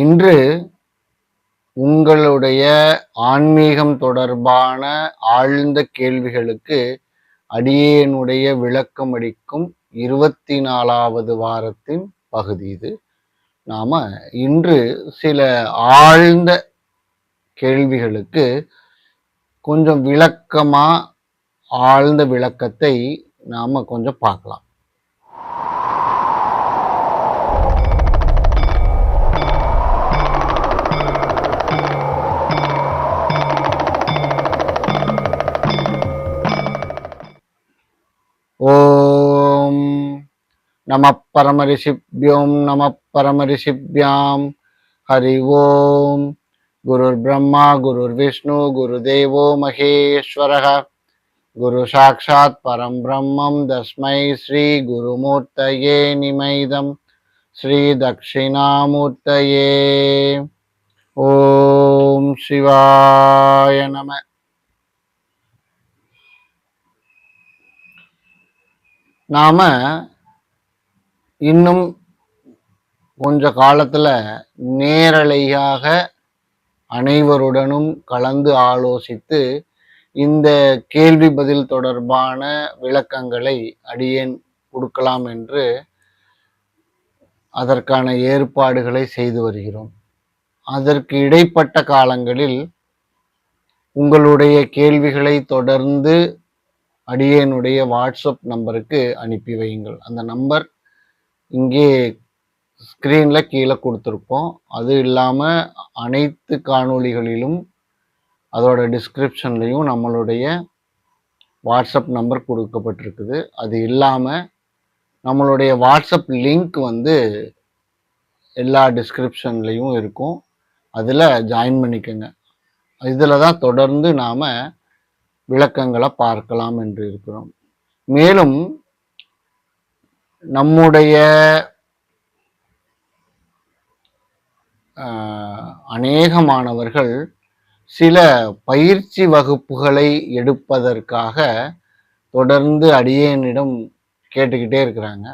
இன்று உங்களுடைய ஆன்மீகம் தொடர்பான ஆழ்ந்த கேள்விகளுக்கு அடியேனுடைய விளக்கம் அளிக்கும் 24வது வாரத்தின் பகுதி இது. நாம இன்று சில ஆழ்ந்த கேள்விகளுக்கு கொஞ்சம் விளக்கமா ஆழ்ந்த விளக்கத்தை நாம கொஞ்சம் பார்க்கலாம். ஓம் நம பரமரிஷிப்யோம் நம பரமரிஷிப்யாம். ஹரி ஓம். குருர் பிரம்மா குருர் விஷ்ணு குரு தேவோ மகேஸ்வரः. குரு சாட்சாத் பரம் பிரம்மம் தஸ்மை ஸ்ரீ குருமூர்த்தயே நிமைதம் ஸ்ரீ தட்சிணாமூர்த்தயே. ஓம் சிவாய நம. நாம இன்னும் கொஞ்ச காலத்துல நேரலையாக அனைவருடனும் கலந்து ஆலோசித்து இந்த கேள்வி பதில் தொடர்பான விளக்கங்களை அடியேன் கொடுக்கலாம் என்று அதற்கான ஏற்பாடுகளை செய்து வருகிறோம். அதற்கு இடைப்பட்ட காலங்களில் உங்களுடைய கேள்விகளை தொடர்ந்து அடியேனுடைய வாட்ஸ்அப் நம்பருக்கு அனுப்பி வையுங்கள். அந்த நம்பர் இங்கே ஸ்கிரீன்ல கீழே கொடுத்துருப்போம். அது இல்லாம அனைத்து காணொளிகளிலும் அதோட டிஸ்கிரிப்ஷன்லையும் நம்மளுடைய வாட்ஸ்அப் நம்பர் கொடுக்கப்பட்டிருக்குது. அது இல்லாம நம்மளுடைய வாட்ஸ்அப் லிங்க் எல்லா டிஸ்கிரிப்ஷன்லையும் இருக்கும். அதில் ஜாயின் பண்ணிக்கோங்க. இதில் தான் தொடர்ந்து நாம் விளக்கங்களை பார்க்கலாம் என்று இருக்கிறோம். மேலும் நம்முடைய அநேக மாணவர்கள் சில பயிற்சி வகுப்புகளை எடுப்பதற்காக தொடர்ந்து அடியேனிடம் கேட்டுக்கிட்டே இருக்கிறாங்க.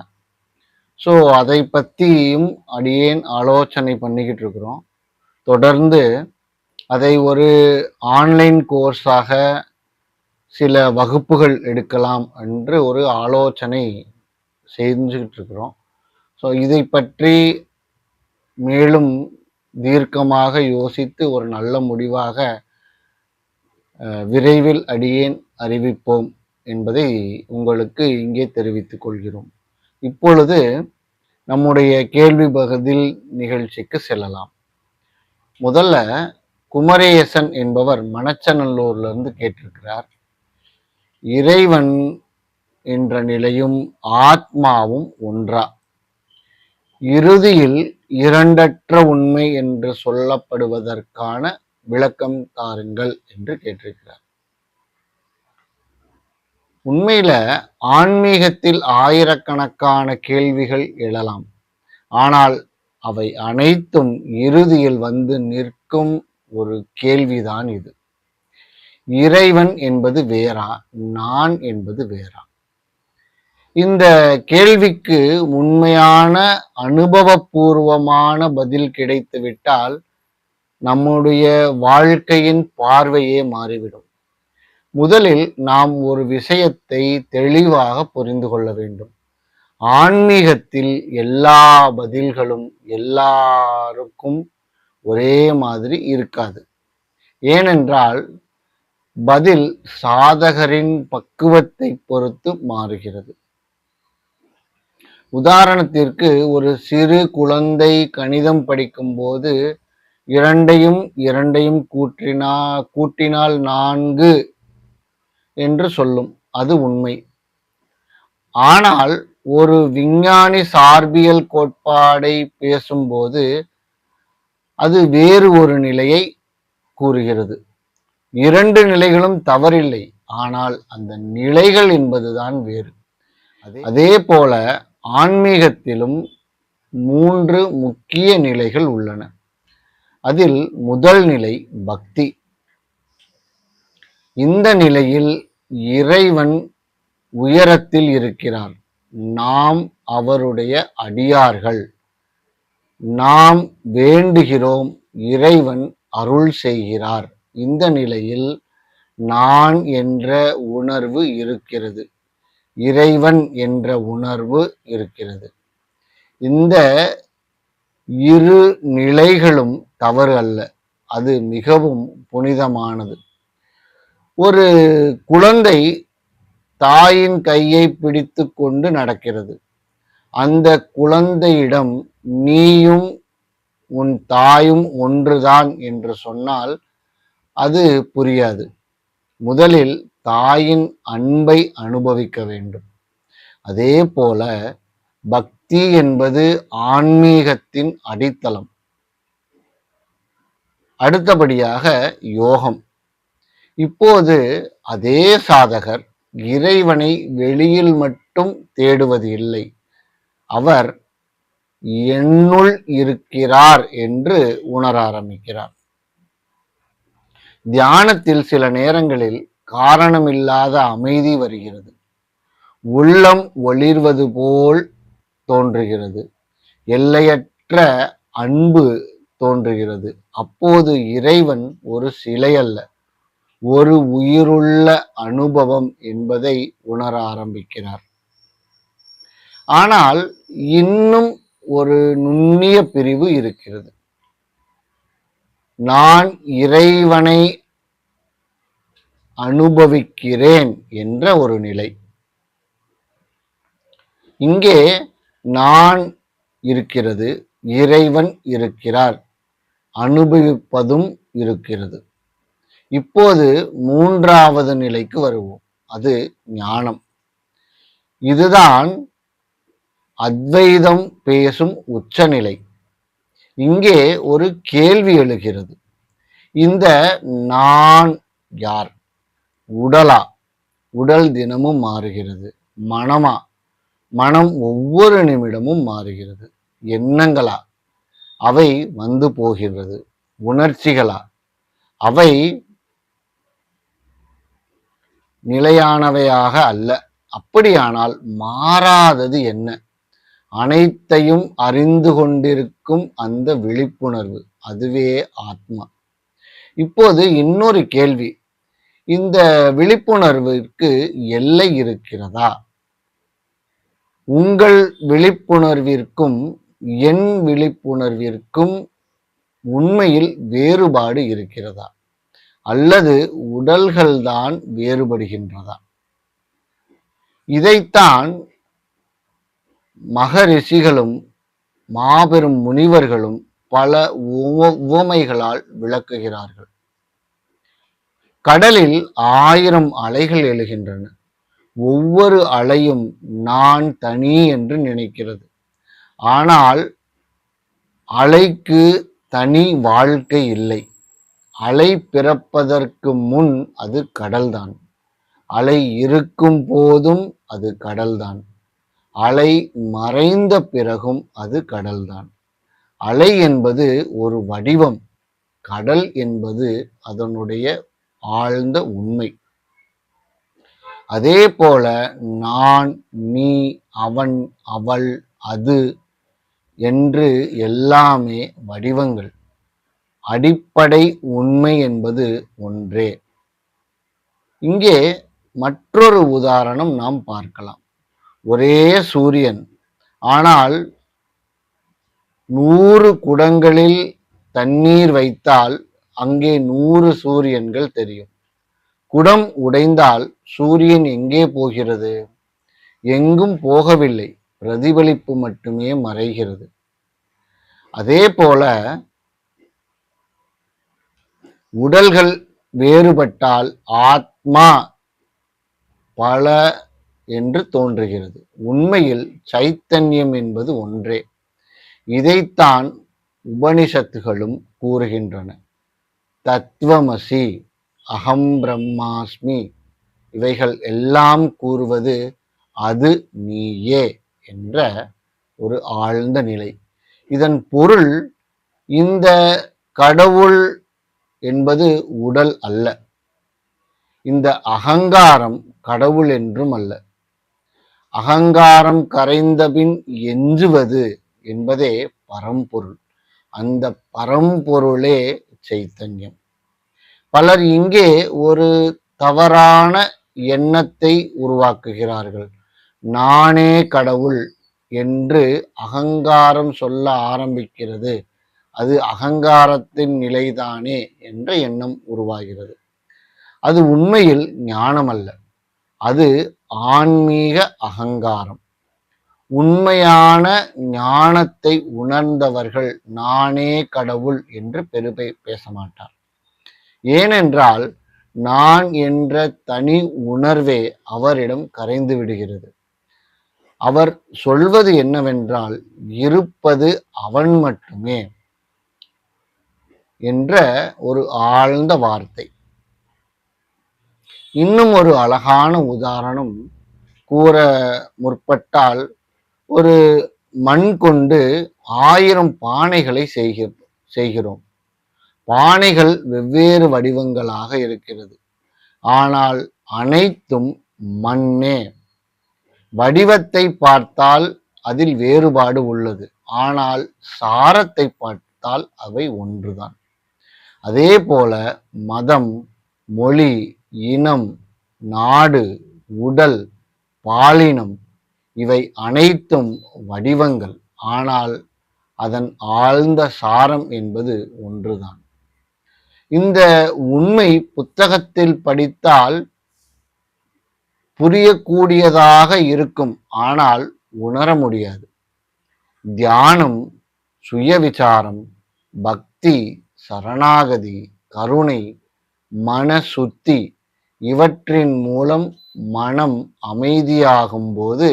ஸோ அதை பற்றியும் அடியேன் ஆலோசனை பண்ணிக்கிட்டு இருக்கிறோம். தொடர்ந்து அதை ஒரு ஆன்லைன் கோர்ஸாக சில வகுப்புகள் எடுக்கலாம் என்று ஒரு ஆலோசனை செஞ்சுக்கிட்டு இருக்கிறோம். ஸோ இதை பற்றி மேலும் தீர்க்கமாக யோசித்து ஒரு நல்ல முடிவாக விரைவில் அடியேன் அறிவிப்போம் என்பதை உங்களுக்கு இங்கே தெரிவித்துக் கொள்கிறோம். இப்பொழுது நம்முடைய கேள்வி பதில் நிகழ்ச்சிக்கு செல்லலாம். முதல்ல குமரேசன் என்பவர் மணச்சநல்லூர்ல இருந்து கேட்டிருக்கிறார். இறைவன் என்ற நிலையும் ஆத்மாவும் ஒன்றா? இறுதியில் இரண்டற்ற உண்மை என்று சொல்லப்படுவதற்கான விளக்கம் தாருங்கள் என்று கேட்டிருக்கிறார். உண்மையில ஆன்மீகத்தில் ஆயிரக்கணக்கான கேள்விகள் எழலாம். ஆனால் அவை அனைத்தும் இறுதியில் நிற்கும் ஒரு கேள்விதான் இது. இறைவன் என்பது வேறா, நான் என்பது வேறா? இந்த கேள்விக்கு உண்மையான அனுபவபூர்வமான பதில் கிடைத்துவிட்டால் நம்முடைய வாழ்க்கையின் பார்வையே மாறிவிடும். முதலில் நாம் ஒரு விஷயத்தை தெளிவாக புரிந்து கொள்ள வேண்டும். ஆன்மீகத்தில் எல்லா பதில்களும் எல்லாருக்கும் ஒரே மாதிரி இருக்காது. ஏனென்றால் பதில் சாதகரின் பக்குவத்தை பொறுத்து மாறுகிறது. உதாரணத்திற்கு ஒரு சிறு குழந்தை கணிதம் படிக்கும் போது இரண்டையும் கூட்டினால் 4 என்று சொல்லும். அது உண்மை. ஆனால் ஒரு விஞ்ஞானி சார்பியல் கோட்பாடை பேசும்போது அது வேறு ஒரு நிலையை கூறுகிறது. 2 நிலைகளும் தவறில்லை, ஆனால் அந்த நிலைகள் என்பதுதான் வேறு. அதே போல ஆன்மீகத்திலும் 3 முக்கிய நிலைகள் உள்ளன. அதில் முதல் நிலை பக்தி. இந்த நிலையில் இறைவன் உயரத்தில் இருக்கிறார், நாம் அவருடைய அடியார்கள். நாம் வேண்டுகிறோம், இறைவன் அருள் செய்கிறார். இந்த நிலையில் நான் என்ற உணர்வு இருக்கிறது, இறைவன் என்ற உணர்வு இருக்கிறது. இந்த இரு நிலைகளும் தவறு அல்ல, அது மிகவும் புனிதமானது. ஒரு குழந்தை தாயின் கையை பிடித்து கொண்டு நடக்கிறது. அந்த குழந்தையிடம் நீயும் உன் தாயும் ஒன்றுதான் என்று சொன்னால் அது புரியாது. முதலில் தாயின் அன்பை அனுபவிக்க வேண்டும். அதே போல பக்தி என்பது ஆன்மீகத்தின் அடித்தளம். அடுத்தபடியாக யோகம். இப்போது அதே சாதகர் இறைவனை வெளியில் மட்டும் தேடுவது இல்லை, அவர் என்னுள் இருக்கிறார் என்று உணர ஆரம்பிக்கிறார். தியானத்தில் சில நேரங்களில் காரணமில்லாத அமைதி வருகிறது. உள்ளம் ஒளிர்வது போல் தோன்றுகிறது. எல்லையற்ற அன்பு தோன்றுகிறது. அப்போது இறைவன் ஒரு சிலை அல்ல, ஒரு உயிருள்ள அனுபவம் என்பதை உணர ஆரம்பிக்கிறார். ஆனால் இன்னும் ஒரு நுண்ணிய பிரிவு இருக்கிறது. நான் இறைவனை அனுபவிக்கிறேன் என்ற ஒரு நிலை. இங்கே நான் இருக்கிறது, இறைவன் இருக்கிறார், அனுபவிப்பதும் இருக்கிறது. இப்போது மூன்றாவது நிலைக்கு வருவோம், அது ஞானம். இதுதான் அத்வைதம் பேசும் உச்சநிலை. இங்கே ஒரு கேள்வி எழுகிறது. இந்த நான் யார்? உடலா? உடல் தினமும் மாறுகிறது. மனமா? மனம் ஒவ்வொரு நிமிடமும் மாறுகிறது. எண்ணங்களா? அவை வந்து போகிறது. உணர்ச்சிகளா? அவை நிலையானவையாக அல்ல. அப்படியானால் மாறாதது என்ன? அனைத்தையும் அறிந்து கொண்டிருக்கும் அந்த விழிப்புணர்வு, அதுவே ஆத்மா. இப்போது இன்னொரு கேள்வி, இந்த விழிப்புணர்விற்கு எல்லை இருக்கிறதா? உங்கள் விழிப்புணர்விற்கும் என் விழிப்புணர்விற்கும் உண்மையில் வேறுபாடு இருக்கிறதா? அல்லது உடல்கள்தான் வேறுபடுகின்றதா? இதைத்தான் மகரிஷிகளும் மாபெரும் முனிவர்களும் பல உவமைகளால் விளக்குகிறார்கள். கடலில் 1000 அலைகள் எழுகின்றன. ஒவ்வொரு அலையும் நான் தனி என்று நினைக்கிறது. ஆனால் அலைக்கு தனி வாழ்க்கை இல்லை. அலை பிறப்பதற்கு முன் அது கடல்தான். அலை இருக்கும் போதும் அது கடல்தான். அலை மறைந்த பிறகும் அது கடல்தான். அலை என்பது ஒரு வடிவம், கடல் என்பது அதனுடைய ஆழ்ந்த உண்மை. அதே போல நான், நீ, அவன், அவள், அது என்று எல்லாமே வடிவங்கள். அடிப்படை உண்மை என்பது ஒன்றே. இங்கே மற்றொரு உதாரணம் நாம் பார்க்கலாம். ஒரே சூரியன், ஆனால் 100 குடங்களில் தண்ணீர் வைத்தால் அங்கே 100 சூரியன்கள் தெரியும். குடம் உடைந்தால் சூரியன் எங்கே போகிறது? எங்கும் போகவில்லை, பிரதிபலிப்பு மட்டுமே மறைகிறது. அதே போல உடல்கள் வேறுபட்டால் ஆத்மா பல என்று தோன்றுகிறது. உண்மையில் சைத்தன்யம் என்பது ஒன்றே. இதைத்தான் உபனிஷத்துகளும் கூறுகின்றன. தத்துவமசி, அகம் பிரம்மாஸ்மி, இவைகள் எல்லாம் கூறுவது அது நீயே என்ற ஒரு ஆழ்ந்த நிலை. இதன் பொருள், இந்த கடவுள் என்பது உடல் அல்ல. இந்த அகங்காரம் கடவுள் என்றும் அல்ல. அகங்காரம் கரைந்தபின் எஞ்சுவது என்பதே பரம்பொருள். அந்த பரம்பொருளே சைத்தன்யம். பலர் இங்கே ஒரு தவறான எண்ணத்தை உருவாக்குகிறார்கள். நானே கடவுள் என்று அகங்காரம் சொல்ல ஆரம்பிக்கிறது. அது அகங்காரத்தின் நிலைதானே என்ற எண்ணம் உருவாகிறது. அது உண்மையில் ஞானம் அல்ல, அது ஆன்மீக அகங்காரம். உண்மையான ஞானத்தை உணர்ந்தவர்கள் நானே கடவுள் என்று பெருமை பேச மாட்டார். ஏனென்றால் நான் என்ற தனி உணர்வே அவரிடம் கரைந்து விடுகிறது. அவர் சொல்வது என்னவென்றால், இருப்பது அவன் மட்டுமே என்ற ஒரு ஆழ்ந்த வார்த்தை. இன்னும் ஒரு அழகான உதாரணம் கூற முற்பட்டால், ஒரு மண் கொண்டு 1000 பானைகளை செய்கிறோம். பானைகள் வெவ்வேறு வடிவங்களாக இருக்கிறது. ஆனால் அனைத்தும் மண்ணே. வடிவத்தை பார்த்தால் அதில் வேறுபாடு உள்ளது. ஆனால் சாரத்தை பார்த்தால் அவை ஒன்றுதான். அதே போல மதம், மொழி, இனம், நாடு, உடல், பாலினம் இவை அனைத்தும் வடிவங்கள். ஆனால் அதன் ஆழ்ந்த சாரம் என்பது ஒன்றுதான். இந்த உண்மை புத்தகத்தில் படித்தால் புரியக்கூடியதாக இருக்கும், ஆனால் உணர முடியாது. தியானம், சுயவிசாரம், பக்தி, சரணாகதி, கருணை, மனசுத்தி இவற்றின் மூலம் மனம் அமைதியாகும் போது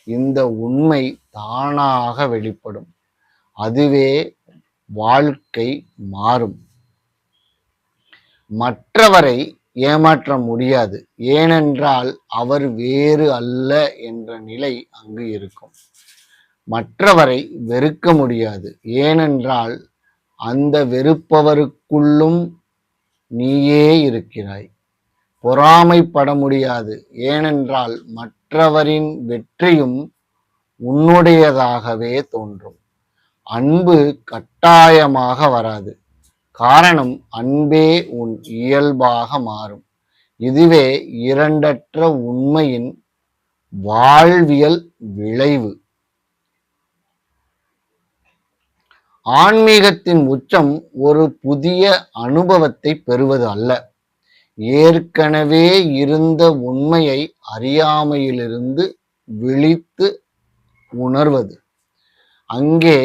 இந்த உண்மை தானாக வெளிப்படும். அதுவே வாழ்க்கை மாறும். மற்றவரை ஏமாற்ற முடியாது, ஏனென்றால் அவர் வேறு அல்ல என்ற நிலை அங்கு இருக்கும். மற்றவரை வெறுக்க முடியாது, ஏனென்றால் அந்த வெறுப்பவருக்குள்ளும் நீயே இருக்கிறாய். பொறாமைப்பட முடியாது, ஏனென்றால் மற்றவரின் வெற்றியும் உன்னுடையதாகவே தோன்றும். அன்பு கட்டாயமாக வராது, காரணம் அன்பே உன் இயல்பாக மாறும். இதுவே இரண்டற்ற உண்மையின் வாழ்வியல் விளைவு. ஆன்மீகத்தின் உச்சம் ஒரு புதிய அனுபவத்தை பெறுவது அல்ல, ஏற்கனவே இருந்த உண்மையை அறியாமையிலிருந்து விழித்து உணர்வது. அங்கே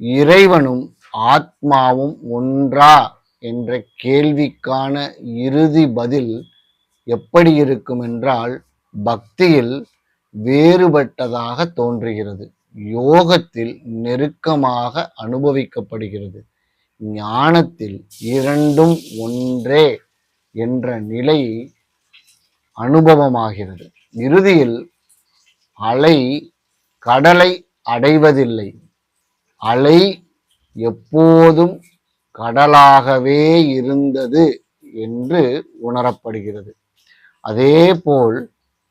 இறைவனும் ஆத்மாவும் ஒன்றா என்ற கேள்விக்கான இறுதி பதில் எப்படி இருக்கும் என்றால், பக்தியில் வேறுபட்டதாக தோன்றுகிறது, யோகத்தில் நெருக்கமாக அனுபவிக்கப்படுகிறது, ஞானத்தில் இரண்டும் ஒன்றே என்ற நிலை அனுபவமாகிறது. இறுதியில் அலை கடலை அடைவதில்லை, அலை எப்போதும் கடலாகவே இருந்தது என்று உணரப்படுகிறது. அதேபோல்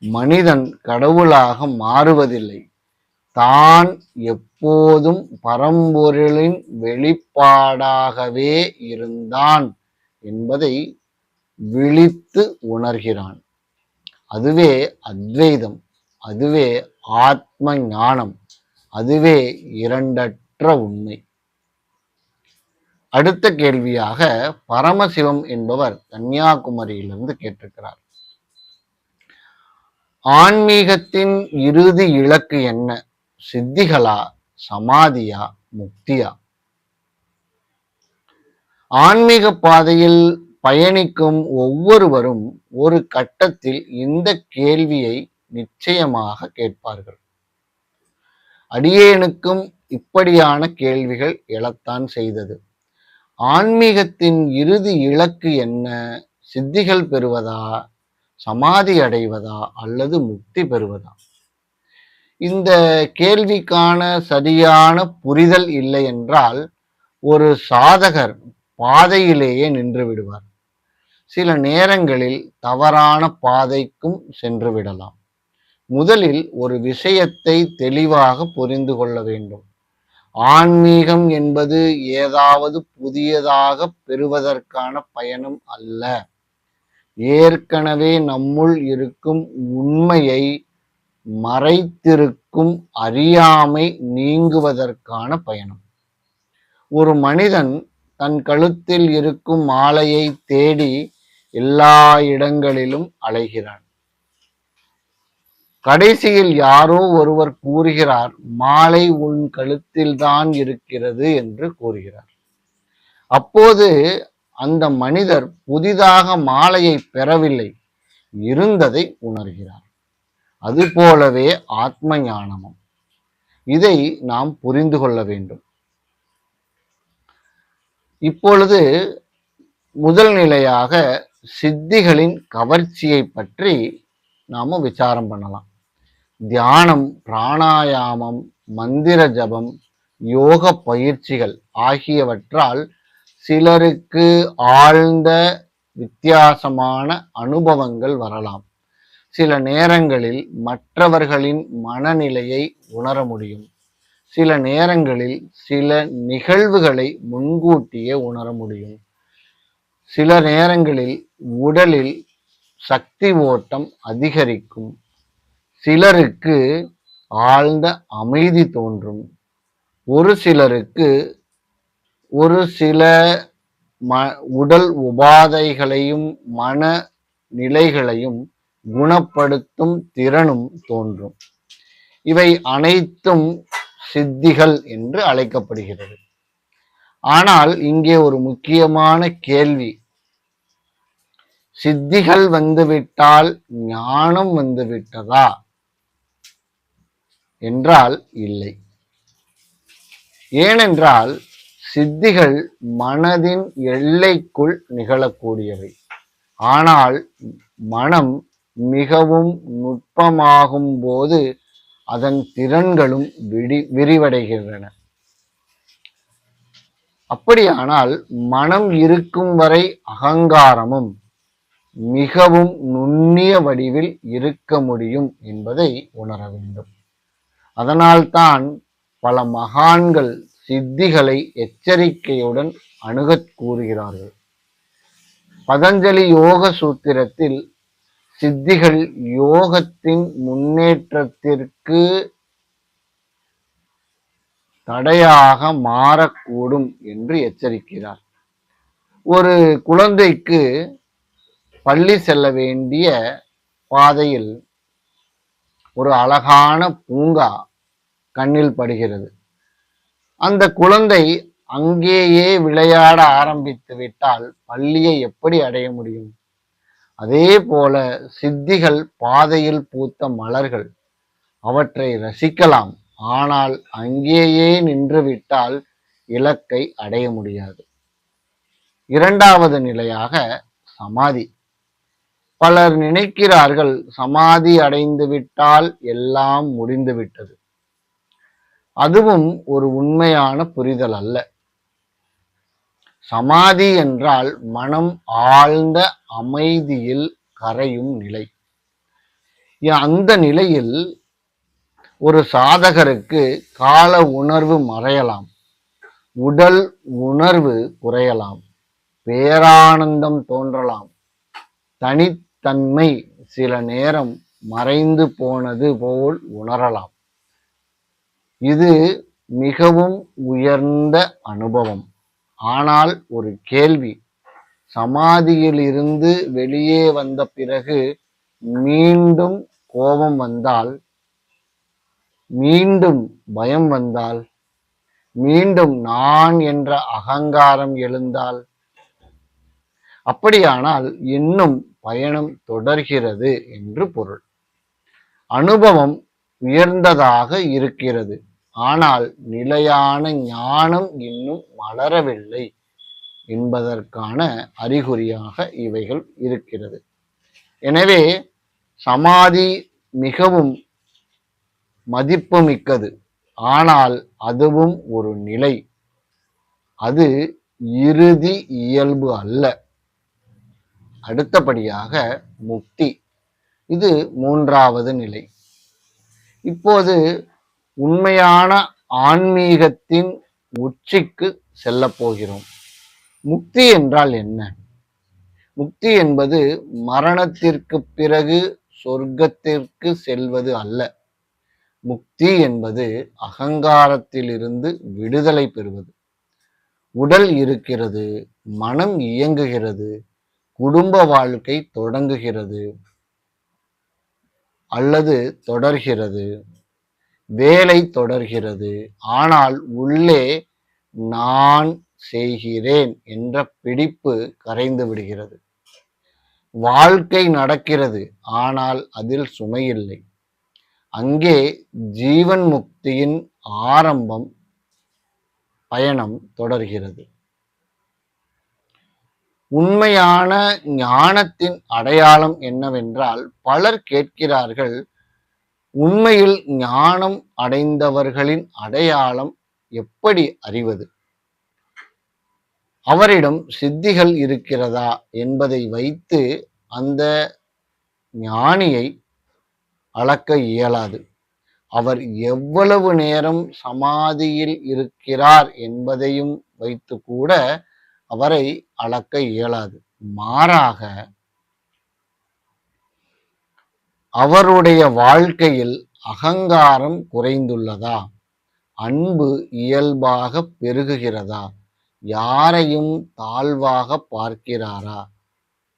மனிதன் கடவுளாக மாறுவதில்லை, தான் எப்போதும் பரம்பொருளின் வெளிப்பாடாகவே இருந்தான் என்பதை விழித்து உணர்கிறான். அதுவே அத்வைதம், அதுவே ஆத்ம ஞானம், அதுவே இரண்டற்ற உண்மை. அடுத்த கேள்வியாக பரமசிவம் என்பவர் கன்னியாகுமரியிலிருந்து கேட்டிருக்கிறார். ஆன்மீகத்தின் இறுதி இலக்கு என்ன? சித்திகளா, சமாதியா, முக்தியா? ஆன்மீக பாதையில் பயணிக்கும் ஒவ்வொருவரும் ஒரு கட்டத்தில் இந்த கேள்வியை நிச்சயமாக கேட்பார்கள். அடியேனுக்கும் இப்படியான கேள்விகள் எழத்தான் செய்தது. ஆன்மீகத்தின் இறுதி இலக்கு என்ன? சித்திகள் பெறுவதா, சமாதி அடைவதா, அல்லது முக்தி பெறுவதா? இந்த கேள்விக்கான சரியான புரிதல் இல்லை என்றால் ஒரு சாதகர் பாதையிலேயே நின்று விடுவார். சில நேரங்களில் தவறான பாதைக்கும் சென்று விடலாம். முதலில் ஒரு விஷயத்தை தெளிவாக புரிந்து கொள்ள வேண்டும். ஆன்மீகம் என்பது ஏதாவது புதியதாக பெறுவதற்கான பயணம் அல்ல. ஏற்கனவே நம்முள் இருக்கும் உண்மையை மறைத்திருக்கும் அறியாமை நீங்குவதற்கான பயணம். ஒரு மனிதன் தன் கழுத்தில் இருக்கும் மாலையை தேடி எல்லா இடங்களிலும் அலைகிறான். கடைசியில் யாரோ ஒருவர் கூறுகிறார், மாலை உன் கழுத்தில் தான் இருக்கிறது என்று கூறுகிறார். அப்போது அந்த மனிதர் புதிதாக மாலையை பெறவில்லை, இருந்ததை உணர்கிறார். அதுபோலவே ஆத்ம ஞானமும். இதை நாம் புரிந்து கொள்ள வேண்டும். இப்பொழுது முதல் நிலையாக சித்திகளின் கவர்ச்சியை பற்றி நாம விசாரம் பண்ணலாம். தியானம், பிராணாயாமம், மந்திர ஜபம், யோக பயிற்சிகள் ஆகியவற்றால் சிலருக்கு ஆழ்ந்த வித்தியாசமான அனுபவங்கள் வரலாம். சில நேரங்களில் மற்றவர்களின் மனநிலையை உணர முடியும். சில நேரங்களில் சில நிகழ்வுகளை முன்கூட்டியே உணர முடியும். சில நேரங்களில் உடலில் சக்தி ஓட்டம் அதிகரிக்கும். சிலருக்கு ஆழ்ந்த அமைதி தோன்றும். ஒரு சிலருக்கு ஒரு சில உடல் உபாதைகளையும் மன நிலைகளையும் குணப்படுத்தும் திறனும் தோன்றும். இவை அனைத்தும் சித்திகள் என்று அழைக்கப்படுகிறது. ஆனால் இங்கே ஒரு முக்கியமான கேள்வி, சித்திகள் வந்துவிட்டால் ஞானம் வந்துவிட்டதா என்றால் இல்லை. ஏனென்றால் சித்திகள் மனதின் எல்லைக்குள் நிகழக்கூடியவை. ஆனால் மனம் மிகவும் நுட்பமாகும் போது அதன் திறன்களும் விரிவடைகின்றன. அப்படியானால் மனம் இருக்கும் வரை அகங்காரமும் மிகவும் நுண்ணிய வடிவில் இருக்க முடியும் என்பதை உணர வேண்டும். அதனால்தான் பல மகான்கள் சித்திகளை எச்சரிக்கையுடன் அணுகக் கூறுகிறார்கள். பதஞ்சலி யோக சூத்திரத்தில் சித்திகள் யோகத்தின் முன்னேற்றத்திற்கு தடையாக மாறக்கூடும் என்று எச்சரிக்கிறார். ஒரு குழந்தைக்கு பள்ளி செல்ல வேண்டிய பாதையில் ஒரு அழகான பூங்கா கண்ணில் படுகிறது. அந்த குழந்தை அங்கேயே விளையாட ஆரம்பித்து விட்டால் பள்ளியை எப்படி அடைய முடியும்? அதே போல சித்திகள் பாதையில் பூத்த மலர்கள், அவற்றை ரசிக்கலாம். ஆனால் அங்கேயே நின்றுவிட்டால் இலக்கை அடைய முடியாது. இரண்டாவது நிலையாக சமாதி. பலர் நினைக்கிறார்கள் சமாதி அடைந்து விட்டால் எல்லாம் முடிந்துவிட்டது. அதுவும் ஒரு உண்மையான புரிதல் அல்ல. சமாதி என்றால் மனம் ஆழ்ந்த அமைதியில் கரையும் நிலை. அந்த நிலையில் ஒரு சாதகருக்கு கால உணர்வு மறையலாம், உடல் உணர்வு குறையலாம், பேரானந்தம் தோன்றலாம், தனித்தன்மை சில நேரம் மறைந்து போனது போல் உணரலாம். இது மிகவும் உயர்ந்த அனுபவம். ஆனால் ஒரு கேள்வி, சமாதியில் இருந்து வெளியே வந்த பிறகு மீண்டும் கோபம் வந்தால், மீண்டும் பயம் வந்தால், மீண்டும் நான் என்ற அகங்காரம் எழுந்தால், அப்படியானால் இன்னும் பயணம் தொடர்கிறது என்று பொருள். அனுபவம் உயர்ந்ததாக இருக்கிறது, ஆனால் நிலையான ஞானம் இன்னும் மலரவில்லை என்பதற்கான அறிகுறியாக இவைகள் இருக்கிறது. எனவே சமாதி மிகவும் மதிப்புமிக்கது. ஆனால் அதுவும் ஒரு நிலை, அது இறுதி இயல்பு அல்ல. அடுத்தபடியாக முக்தி, இது மூன்றாவது நிலை. இப்போது உண்மையான ஆன்மீகத்தின் உச்சிக்கு செல்லப் போகிறோம். முக்தி என்றால் என்ன? முக்தி என்பது மரணத்திற்கு பிறகு சொர்க்கத்திற்கு செல்வது அல்ல. முக்தி என்பது அகங்காரத்திலிருந்து விடுதலை பெறுவது. உடல் இருக்கிறது, மனம் இயங்குகிறது, குடும்ப வாழ்க்கை தொடங்குகிறது அல்லது தொடர்கிறது, வேலை தொடர்கிறது. ஆனால் உள்ளே நான் செய்கிறேன் என்ற பிடிப்பு கரைந்து விடுகிறது. வாழ்க்கை நடக்கிறது, ஆனால் அதில் சுமையில்லை. அங்கே ஜீவன் முக்தியின் ஆரம்பம் பயணம் தொடர்கிறது. உண்மையான ஞானத்தின் அடையாளம் என்னவென்றால், பலர் கேட்கிறார்கள், உண்மையில் ஞானம் அடைந்தவர்களின் அடையாளம் எப்படி அறிவது? அவரிடம் சித்திகள் இருக்கிறதா என்பதை வைத்து அந்த ஞானியை அளக்க இயலாது. அவர் எவ்வளவு நேரம் சமாதியில் இருக்கிறார் என்பதையும் வைத்து கூட அவரை அளக்க இயலாது. மாறாக அவருடைய வாழ்க்கையில் அகங்காரம் குறைந்துள்ளதா? அன்பு இயல்பாக பெருகுகிறதா? யாரையும் தாழ்வாக பார்க்கிறாரா?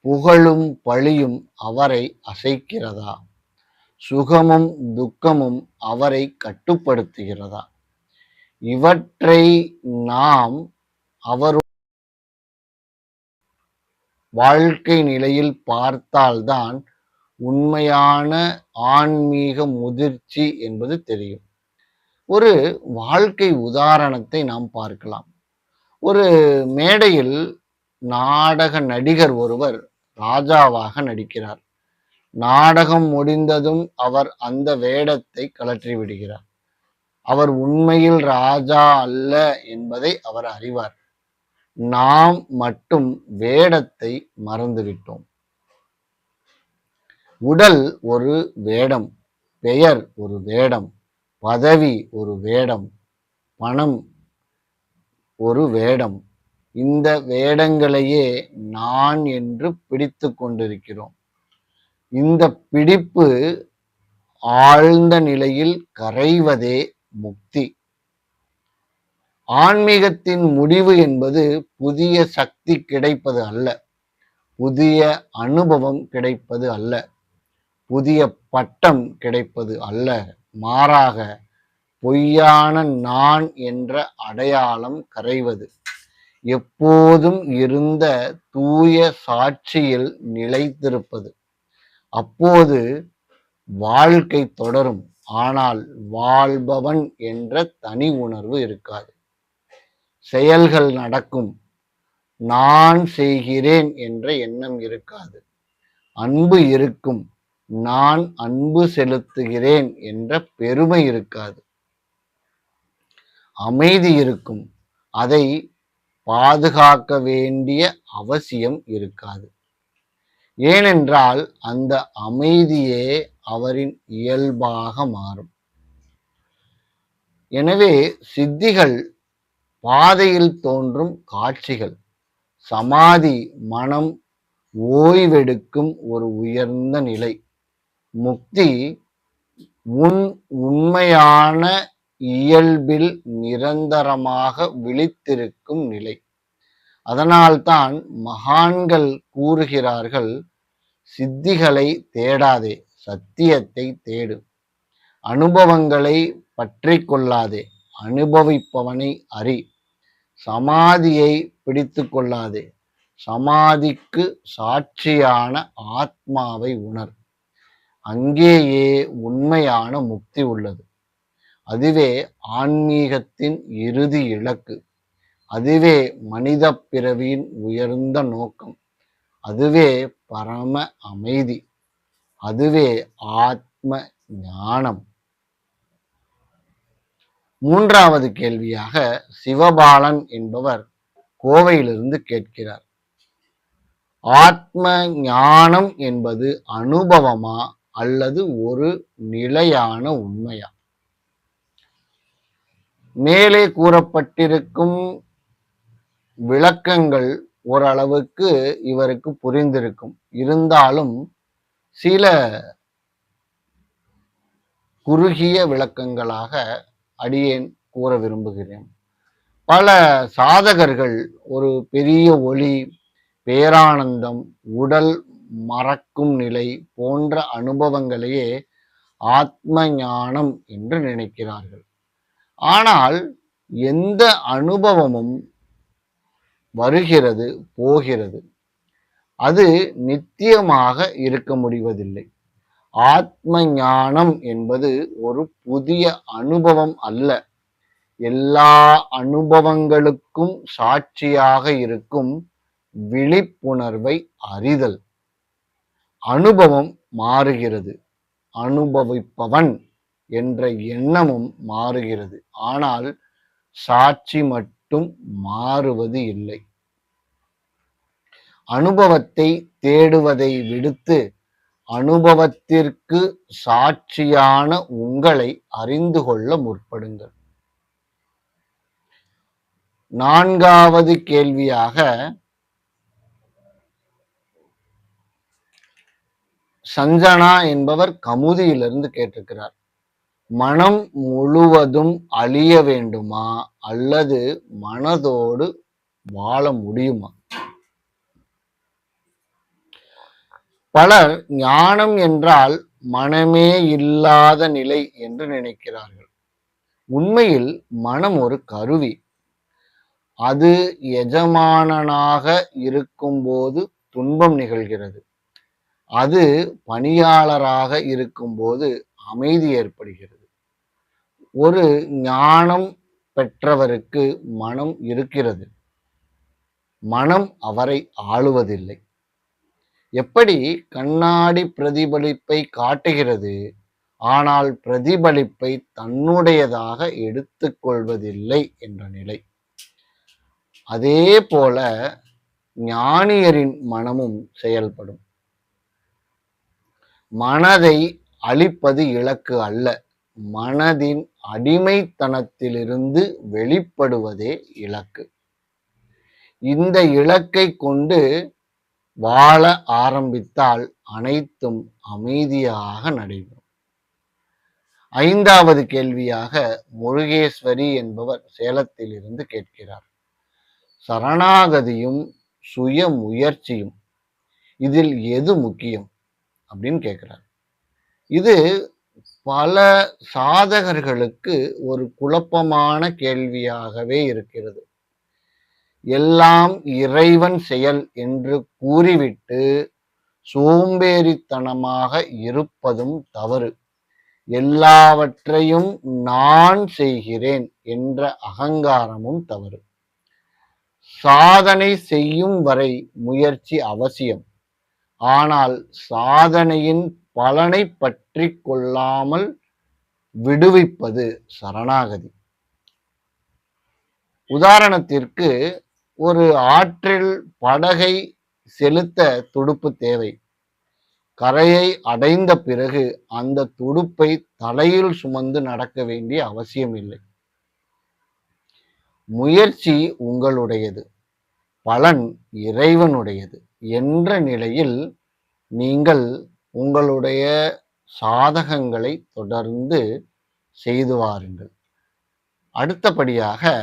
புகழும் பழியும் அவரை அசைக்கிறதா? சுகமும் துக்கமும் அவரை கட்டுப்படுத்துகிறதா? இவற்றை நாம் அவர் வாழ்க்கை நிலையில் பார்த்தால்தான் உண்மையான ஆன்மீக முதிர்ச்சி என்பது தெரியும். ஒரு வாழ்க்கை உதாரணத்தை நாம் பார்க்கலாம். ஒரு மேடையில் நாடக நடிகர் ஒருவர் ராஜாவாக நடிக்கிறார். நாடகம் முடிந்ததும் அவர் அந்த வேடத்தை கழற்றி விடுகிறார். அவர் உண்மையில் ராஜா அல்ல என்பதை அவர் அறிவார். நாம் மட்டும் வேடத்தை மறந்துவிட்டோம். உடல் ஒரு வேடம், பெயர் ஒரு வேடம், பதவி ஒரு வேடம், பணம் ஒரு வேடம். இந்த வேடங்களையே நான் என்று பிடித்து கொண்டிருக்கிறோம். இந்த பிடிப்பு ஆழ்ந்த நிலையில் கரைவதே முக்தி. ஆன்மீகத்தின் முடிவு என்பது புதிய சக்தி கிடைப்பது அல்ல, புதிய அனுபவம் கிடைப்பது அல்ல, புதிய பட்டம் கிடைப்பது அல்ல. மாறாக பொய்யான நான் என்ற அடையாளம் கரைவது. எப்போதும் இருந்த தூய சாட்சியில் நிலைத்திருப்பது. அப்போது வாழ்க்கை தொடரும், ஆனால் வாழ்பவன் என்ற தனி உணர்வு இருக்காது. செயல்கள் நடக்கும், நான் செய்கிறேன் என்ற எண்ணம் இருக்காது. அன்பு இருக்கும், நான் அன்பு செலுத்துகிறேன் என்ற பெருமை இருக்காது. அமைதி இருக்கும், அதை பாதுகாக்க வேண்டிய அவசியம் இருக்காது. ஏனென்றால் அந்த அமைதியே அவரின் இயல்பாக மாறும். எனவே சித்திகள் பாதையில் தோன்றும் காட்சிகள். சமாதி மனம் ஓய்வெடுக்கும் ஒரு உயர்ந்த நிலை. முக்தி உண்மையான இயல்பில் நிரந்தரமாக விழித்திருக்கும் நிலை. அதனால்தான் மகான்கள் கூறுகிறார்கள், சித்திகளை தேடாதே, சத்தியத்தை தேடு. அனுபவங்களை பற்றி கொள்ளாதே, அனுபவிப்பவனை அறி. சமாதியை பிடித்து கொள்ளாதே, சமாதிக்கு சாட்சியான ஆத்மாவை உணர். அங்கேயே உண்மையான முக்தி உள்ளது. அதுவே ஆன்மீகத்தின் இறுதி இலக்கு. அதுவே மனித பிறவியின் உயர்ந்த நோக்கம். அதுவே பரம அமைதி. அதுவே ஆத்ம ஞானம். மூன்றாவது கேள்வியாக சிவபாலன் என்பவர் கோவையிலிருந்து கேட்கிறார், ஆத்ம ஞானம் என்பது அனுபவமா அல்லது ஒரு நிலையான உண்மையா? மேலே கூறப்பட்டிருக்கும் விளக்கங்கள் ஓரளவுக்கு இவருக்கு புரிந்திருக்கும். இருந்தாலும் சில குறுகிய விளக்கங்களாக அடியேன் கூற விரும்புகிறேன். பல சாதகர்கள் ஒரு பெரிய ஒளி, பேரானந்தம், உடல் மறக்கும் நிலை போன்ற அனுபவங்களையே ஆத்ம ஞானம் என்று நினைக்கிறார்கள். ஆனால் எந்த அனுபவமும் வருகிறது, போகிறது. அது நித்தியமாக இருக்க முடிவதில்லை. ஆத்ம ஞானம் என்பது ஒரு புதிய அனுபவம் அல்ல. எல்லா அனுபவங்களுக்கும் சாட்சியாக இருக்கும் விழிப்புணர்வை அறிதல். அனுபவம் மாறுகிறது, அனுபவிப்பவன் என்ற எண்ணமும் மாறுகிறது. ஆனால் சாட்சி மட்டும் மாறுவது இல்லை. அனுபவத்தை தேடுவதை விடுத்து அனுபவத்திற்கு சாட்சியான உங்களை அறிந்து கொள்ள முற்படுங்கள். நான்காவது கேள்வியாக சஞ்சனா என்பவர் கமுதியிலிருந்து கேட்டிருக்கிறார். மனம் முழுவதும் அழிய வேண்டுமா அல்லது மனதோடு வாழ முடியுமா? பலர் ஞானம் என்றால் மனமே இல்லாத நிலை என்று நினைக்கிறார்கள். உண்மையில் மனம் ஒரு கருவி. அது எஜமானனாக இருக்கும்போது துன்பம் நிகழ்கிறது. அது பணியாளராக இருக்கும்போது அமைதி ஏற்படுகிறது. ஒரு ஞானம் பெற்றவருக்கு மனம் இருக்கிறது. மனம் அவரை ஆளுவதில்லை. எப்படி கண்ணாடி பிரதிபலிப்பை காட்டுகிறது, ஆனால் பிரதிபலிப்பை தன்னுடையதாக எடுத்துக்கொள்வதில்லை என்ற நிலை. அதே போல ஞானியரின் மனமும் செயல்படும். மனதை அழிப்பது இலக்கு அல்ல. மனதின் அடிமைத்தனத்திலிருந்து வெளிப்படுவதே இலக்கு. இந்த இலக்கை கொண்டு வாழ ஆரம்பித்தால் அனைத்தும் அமைதியாக நடைபெறும். ஐந்தாவது கேள்வியாக முருகேஸ்வரி என்பவர் சேலத்தில் இருந்து கேட்கிறார். சரணாகதியும் சுய முயற்சியும் இதில் எது முக்கியம் அப்படின்னு கேட்கிறார். இது பல சாதகர்களுக்கு ஒரு குழப்பமான கேள்வியாகவே இருக்கிறது. எல்லாம் இறைவன் செயல் என்று கூறிவிட்டு சோம்பேறித்தனமாக இருப்பதும் தவறு. எல்லாவற்றையும் நான் செய்கிறேன் என்ற அகங்காரமும் தவறு. சாதனை செய்யும் வரை முயற்சி அவசியம். ஆனால் சாதனையின் பலனை பற்றி கொள்ளாமல் விடுவிப்பது சரணாகதி. உதாரணத்திற்கு, ஒரு ஆற்றில் படகை செலுத்த துடுப்பு தேவை. கரையை அடைந்த பிறகு அந்த துடுப்பை தலையில் சுமந்து நடக்க வேண்டிய அவசியம் இல்லை. முயற்சி உங்களுடையது, பலன் இறைவனுடையது என்ற நிலையில் நீங்கள் உங்களுடைய சாதகங்களை தொடர்ந்து செய்து வாருங்கள். அடுத்தபடியாக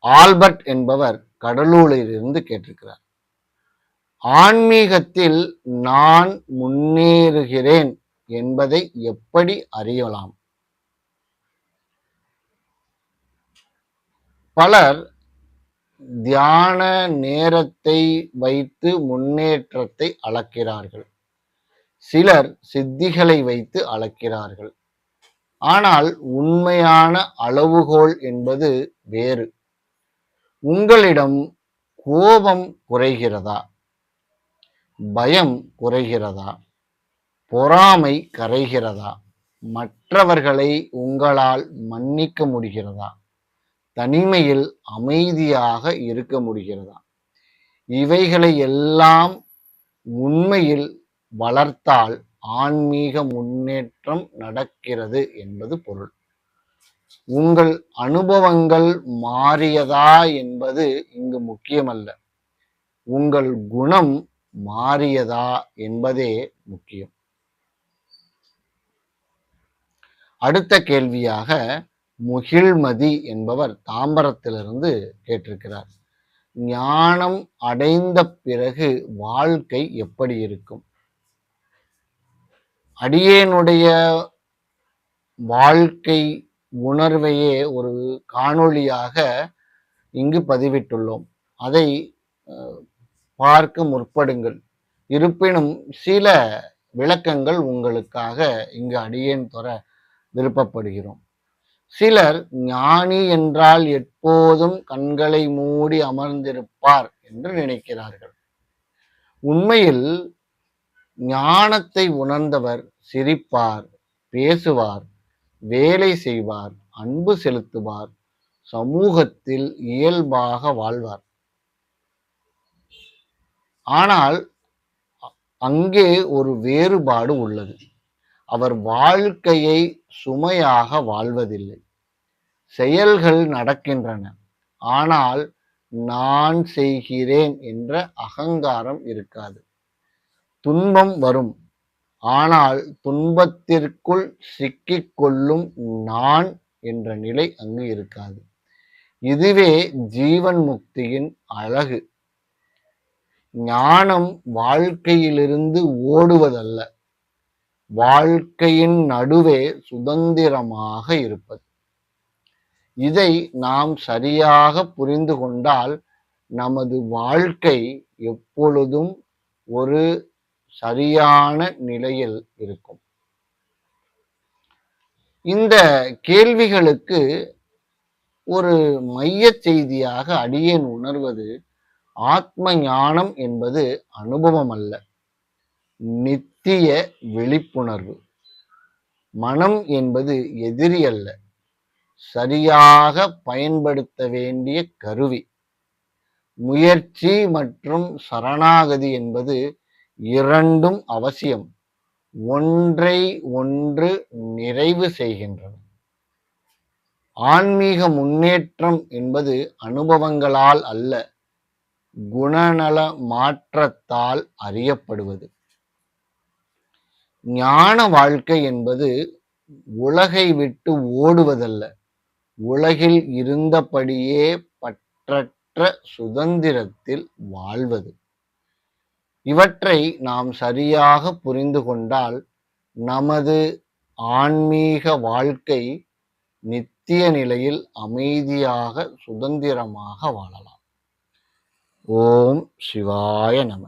ஆல்பர்ட் என்பவர் கடலூரிலிருந்து கேட்டிருக்கிறார். ஆன்மீகத்தில் நான் முன்னேறுகிறேன் என்பதை எப்படி அறியலாம்? பலர் தியான நேரத்தை வைத்து முன்னேற்றத்தை அளக்கிறார்கள். சிலர் சித்திகளை வைத்து அளக்கிறார்கள். ஆனால் உண்மையான அளவுகோல் என்பது வேறு. உங்களிடம் கோபம் குறைகிறதா? பயம் குறைகிறதா? பொறாமை கரைகிறதா? மற்றவர்களை உங்களால் மன்னிக்க முடிகிறதா? தனிமையில் அமைதியாக இருக்க முடிகிறதா? இவைகளை எல்லாம் உண்மையில் வளர்த்தால் ஆன்மீக முன்னேற்றம் நடக்கிறது என்பது பொருள். உங்கள் அனுபவங்கள் மாறியதா என்பது இங்கு முக்கியமல்ல. உங்கள் குணம் மாறியதா என்பதே முக்கியம். அடுத்த கேள்வியாக முகிழ்மதி என்பவர் தாம்பரத்திலிருந்து கேட்டிருக்கிறார். ஞானம் அடைந்த பிறகு வாழ்க்கை எப்படி இருக்கும்? அடியேனுடைய வாழ்க்கை உணர்வையே ஒரு காணொளியாக இங்கு பதிவிட்டுள்ளோம். அதை பார்க்க முற்படுங்கள். இருப்பினும் சில விளக்கங்கள் உங்களுக்காக இங்கு அடியேன் தர விருப்பப்படுகிறோம். சிலர் ஞானி என்றால் எப்போதும் கண்களை மூடி அமர்ந்திருப்பார் என்று நினைக்கிறார்கள். உண்மையில் ஞானத்தை உணர்ந்தவர் சிரிப்பார், பேசுவார், வேலை செய்வார், அன்பு செலுத்துவார், சமூகத்தில் இயல்பாக வாழ்வார். ஆனால் அங்கே ஒரு வேறுபாடு உள்ளது. அவர் வாழ்க்கையை சுமையாக வாழ்வதில்லை. செயல்கள் நடக்கின்றன, ஆனால் நான் செய்கிறேன் என்ற அகங்காரம் இருக்காது. துன்பம் வரும், ஆனால் துன்பத்திற்குள் சிக்கிக்கொள்ளும் நான் என்ற நிலை அங்கு இருக்காது. இதுவே ஜீவன் முக்தியின் அழகு. ஞானம் வாழ்க்கையிலிருந்து ஓடுவதல்ல, வாழ்க்கையின் நடுவே சுதந்திரமாக இருப்பது. இதை நாம் சரியாக புரிந்து கொண்டால் நமது வாழ்க்கை எப்பொழுதும் ஒரு சரியான நிலையில் இருக்கும். இந்த கேள்விகளுக்கு ஒரு மைய செய்தியாக அடியேன் உணர்வது, ஆத்ம ஞானம் என்பது அனுபவம் அல்ல, நித்திய விழிப்புணர்வு. மனம் என்பது எதிரி அல்ல, சரியாக பயன்படுத்த வேண்டிய கருவி. முயற்சி மற்றும் சரணாகதி என்பது இரண்டும் அவசியம், ஒன்றை ஒன்று நிறைவு செய்கின்றன. ஆன்மீக முன்னேற்றம் என்பது அனுபவங்களால் அல்ல, குணநல மாற்றத்தால் அறியப்படுவது. ஞான வாழ்க்கை என்பது உலகை விட்டு ஓடுவதல்ல, உலகில் இருந்தபடியே பற்றற்ற சுதந்திரத்தில் வாழ்வது. இவற்றை நாம் சரியாக புரிந்து கொண்டால் நமது ஆன்மீக வாழ்க்கை நித்திய நிலையில் அமைதியாக சுதந்திரமாக வாழலாம். ஓம் சிவாய நம.